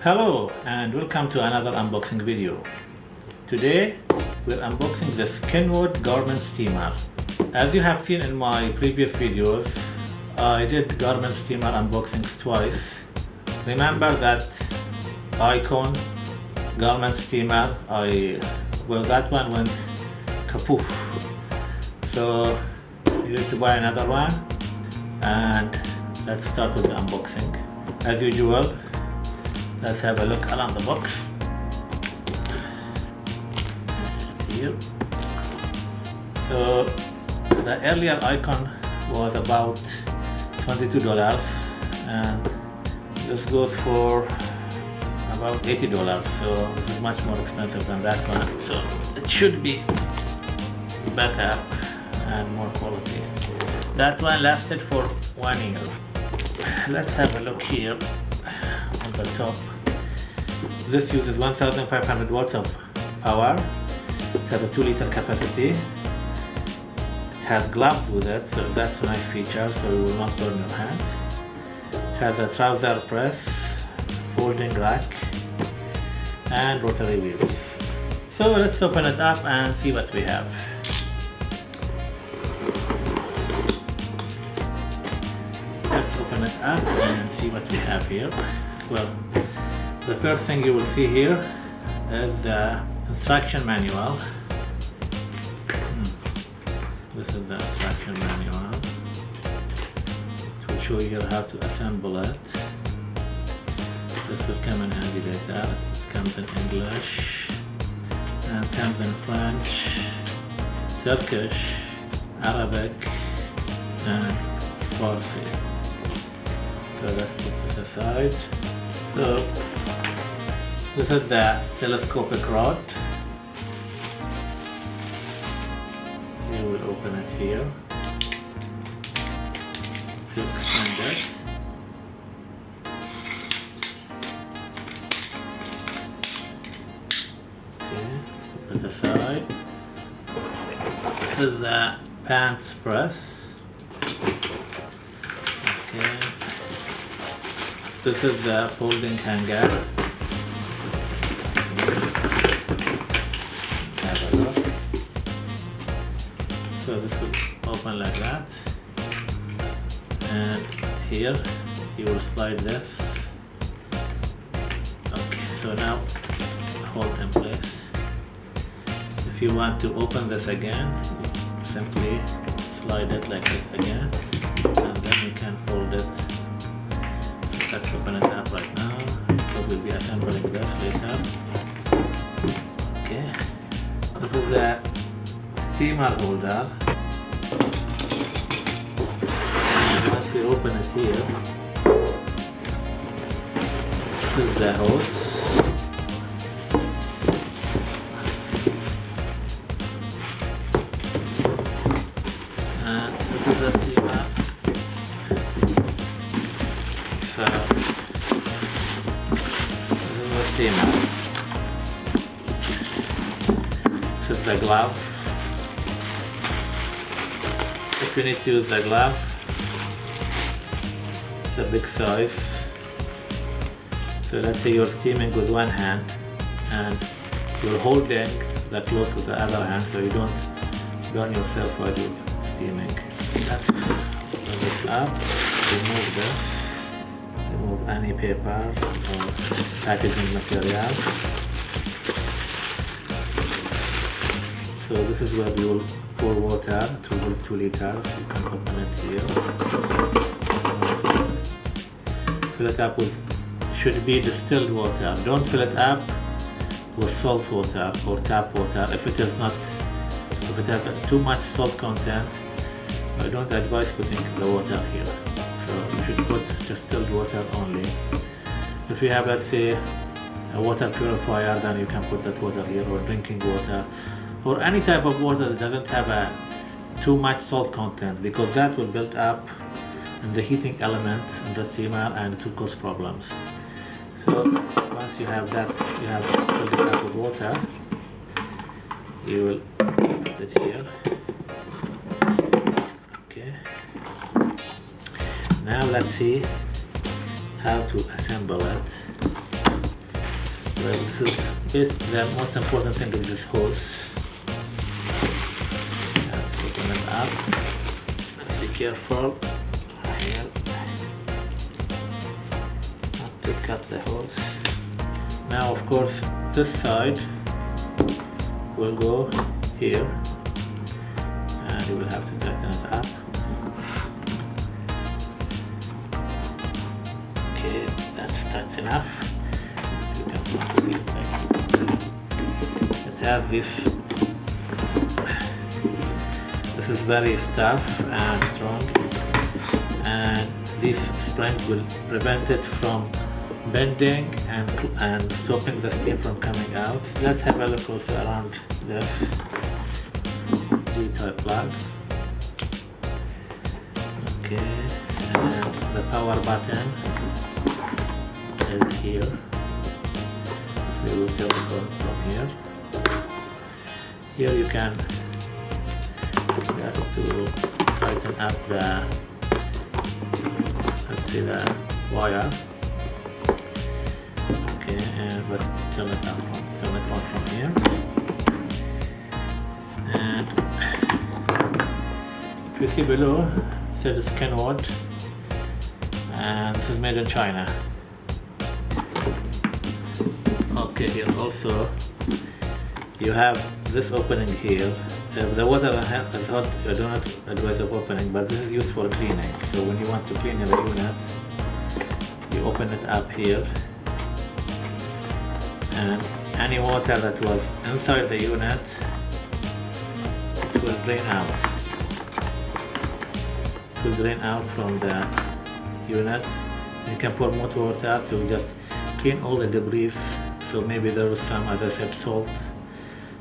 Hello and welcome to another unboxing video. Today we're unboxing this Kenwood garment steamer. As you have seen in my previous videos, I did garment steamer unboxings twice. Remember that icon garment steamer? That one went kapoof. So you need to buy another one, and let's start with the unboxing. As usual, let's have a look around the box. Here. So the earlier icon was about $22, and this goes for about $80. So this is much more expensive than that one. So it should be better and more quality. That one lasted for 1 year. Let's have a look here on the top. This uses 1500 watts of power. It has a 2-liter capacity. It has gloves with it, so that's a nice feature, so you will not burn your hands. It has a trouser press, folding rack, and rotary wheels. So let's open it up and see what we have. Let's open it up and see what we have here. Well, the first thing you will see here is the instruction manual. This is the instruction manual. It will show you how to assemble it. This will come in handy later. It comes in English and comes in French, Turkish, Arabic, and Farsi. So let's put this aside. So this is the telescopic rod. You will open it here to extend it. Okay, put it aside. This is the pants press. Okay. This is the folding hanger. Have a look. So this will open like that, and here you will slide this. Okay, so now it's hold in place. If you want to open this again, you simply slide it like this again, and then you can fold it. Let's open it up right now, because we'll be assembling this later. Okay, this is the steamer holder. And once we open it here, this is the hose. And this is the steamer. So this is the steamer. This is the glove. If you need to use the glove, it's a big size. So let's say you're steaming with one hand and you're holding the cloth with the other hand, so you don't burn yourself while you're steaming. Let's open this up, remove this, remove any paper or packaging material. So this is where we will pour water, 2 liters. You can open it here. Fill it up with, should be distilled water. Don't fill it up with salt water or tap water. If it has too much salt content, I don't advise putting the water here. So you should put distilled water only. If you have, let's say, a water purifier, then you can put that water here, or drinking water, or any type of water that doesn't have too much salt content, because that will build up in the heating elements in the steamer and it will cause problems. So once you have that, you have filled it up with water, you will put it here. Okay. Now let's see how to assemble it. Well, this is the most important thing is this hose. Let's open it up. Let's be careful here not to cut the hose. Now, of course, this side will go here, and you will have to tighten it up. Okay, that's tight enough. You don't want to feel like it has this. This is very tough and strong, and this spring will prevent it from bending and stopping the steam from coming out. Let's have a look also around this G-type plug. Okay, and the power button is here. So we will turn it on from here. Here you can just to tighten up the, let's see, the wire. Okay, and let's turn it on from here. And if you see below, it says Kenwood, and this is made in China. Okay, here also you have this opening here. If the water is hot, you do not advise of opening, but this is used for cleaning. So when you want to clean your unit, you open it up here, and any water that was inside the unit, it will drain out. It will drain out from the unit. You can pour more water to just clean all the debris. So maybe there is some, as I said, salt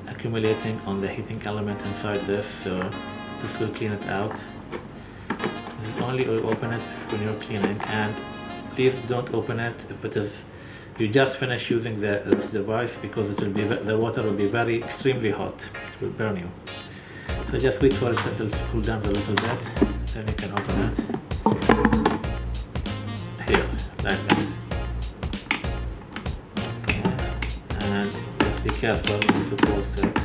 accumulating on the heating element inside this, so this will clean it out. This is only you open it when you're cleaning, and please don't open it if it is you just finish using this device, because it will be, the water will be very extremely hot. It will burn you. So just wait for it until it cools down a little bit, then you can open it here like that. And just be careful not to close it.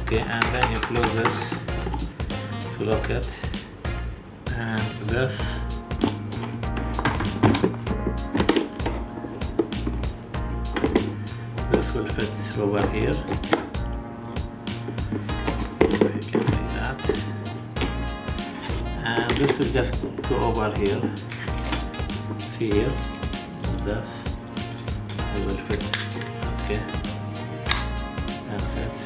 Okay, and then you close this to lock it, and this will fit over here. You can see that, and this will just go over here. See here, this it will fit. Okay, that's it.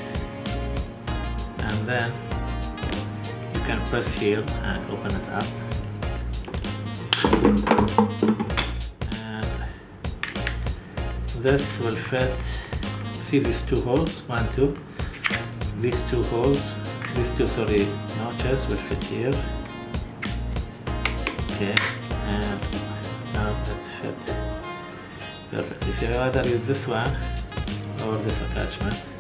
And then you can press here and open it up, and this will fit. See these two holes, 1, 2. These two holes, notches will fit here. Okay, and now let's fit perfectly. So you either use this one or this attachment.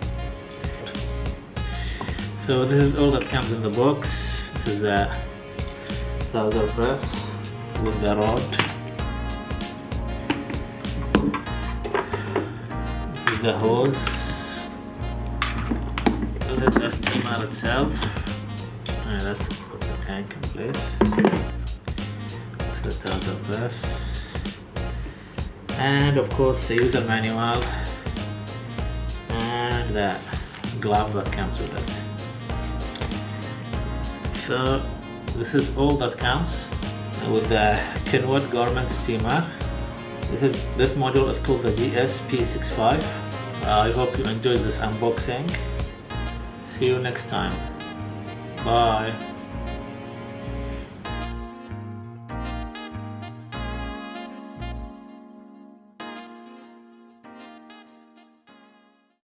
So this is all that comes in the box. This is a trouser press with the rod. This is the hose. This is the steamer itself. And let's put the tank in place. This is the trouser press. And of course the user manual and the glove that comes with it. So this is all that comes with the Kenwood garment steamer. This model is called the GSP65. I hope you enjoyed this unboxing. See you next time. Bye.